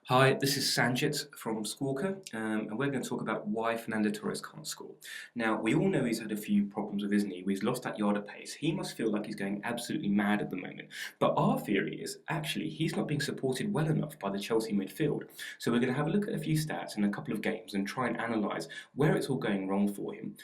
Hi, this is Sanjit from Squawka, and we're going to talk about why Fernando Torres can't score. Now, we all know he's had a few problems with his knee. He's lost that yard of pace. He must feel like he's going absolutely mad at the moment. But our theory is actually he's not being supported well enough by the Chelsea midfield. So we're going to have a look at a few stats in a couple of games and try and analyse where it's all going wrong for him.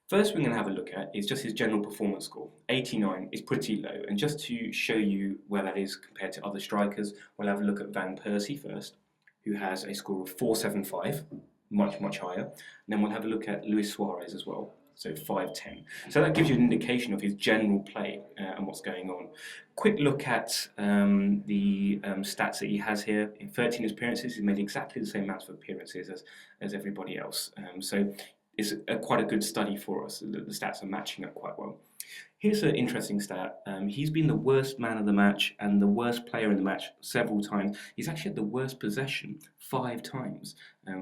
First, we're going to have a look at is just his general performance score. 89 is pretty low, and just to show you where that is compared to other strikers, we'll have a look at Van Persie first, who has a score of 475, much higher. And then we'll have a look at Luis Suarez as well, so 510. So that gives you an indication of his general play and what's going on. Quick look at the stats that he has here. In 13 appearances, he's made exactly the same amount of appearances as everybody else. So it's quite a good study for us. The stats are matching up quite well. Here's an interesting stat. He's been the worst man of the match and the worst player in the match several times. He's actually had the worst possession 5 times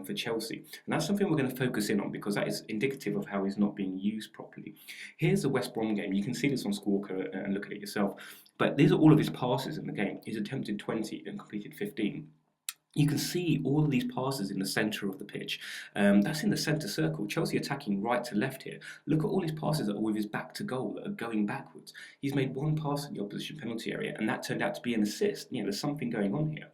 for Chelsea. And that's something we're going to focus in on because that is indicative of how he's not being used properly. Here's the West Brom game. You can see this on Squawka and look at it yourself. But these are all of his passes in the game. He's attempted 20 and completed 15. You can see all of these passes in the centre of the pitch. That's in the centre circle. Chelsea attacking right to left here. Look at all his passes that are with his back to goal that are going backwards. He's made one pass in the opposition penalty area, and that turned out to be an assist. There's something going on here.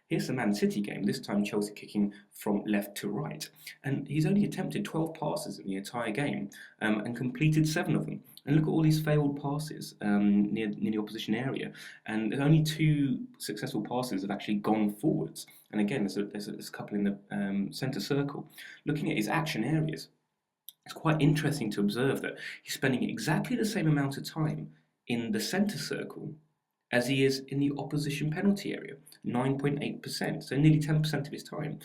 Here's the Man City game, this time Chelsea kicking from left to right. And he's only attempted 12 passes in the entire game and completed 7 of them. And look at all these failed passes near the opposition area. And there's only 2 successful passes have actually gone forwards. And again, there's a couple in the centre circle. Looking at his action areas, it's quite interesting to observe that he's spending exactly the same amount of time in the centre circle as he is in the opposition penalty area, 9.8%. So nearly 10% of his time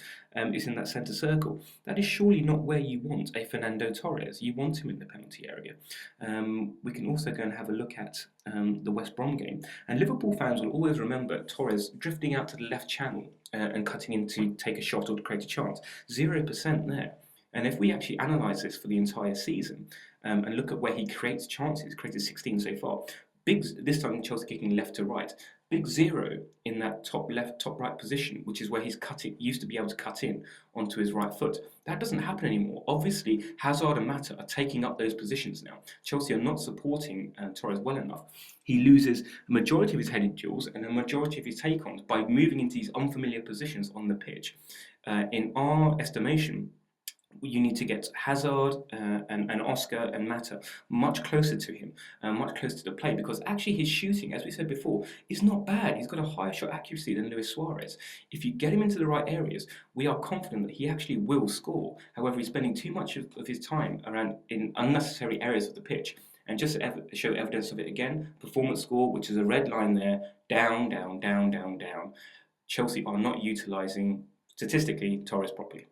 is in that centre circle. That is surely not where you want a Fernando Torres. You want him in the penalty area. We can also go and have a look at the West Brom game. And Liverpool fans will always remember Torres drifting out to the left channel and cutting in to take a shot or to create a chance. 0% there. And if we actually analyse this for the entire season and look at where he creates chances, created 16 so far, this time Chelsea kicking left to right. Big 0 in that top left, top right position, which is where he's used to be able to cut in onto his right foot. That doesn't happen anymore. Obviously, Hazard and Mata are taking up those positions now. Chelsea are not supporting Torres well enough. He loses a majority of his headed duels and a majority of his take-ons by moving into these unfamiliar positions on the pitch. In our estimation, you need to get Hazard and Oscar and Mata much closer to him, much closer to the play, because actually his shooting, as we said before, is not bad. He's got a higher shot accuracy than Luis Suarez. If you get him into the right areas, we are confident that he actually will score. However, he's spending too much of his time around in unnecessary areas of the pitch. And just to show evidence of it again, performance score, which is a red line there, down. Chelsea are not utilising, statistically, Torres properly.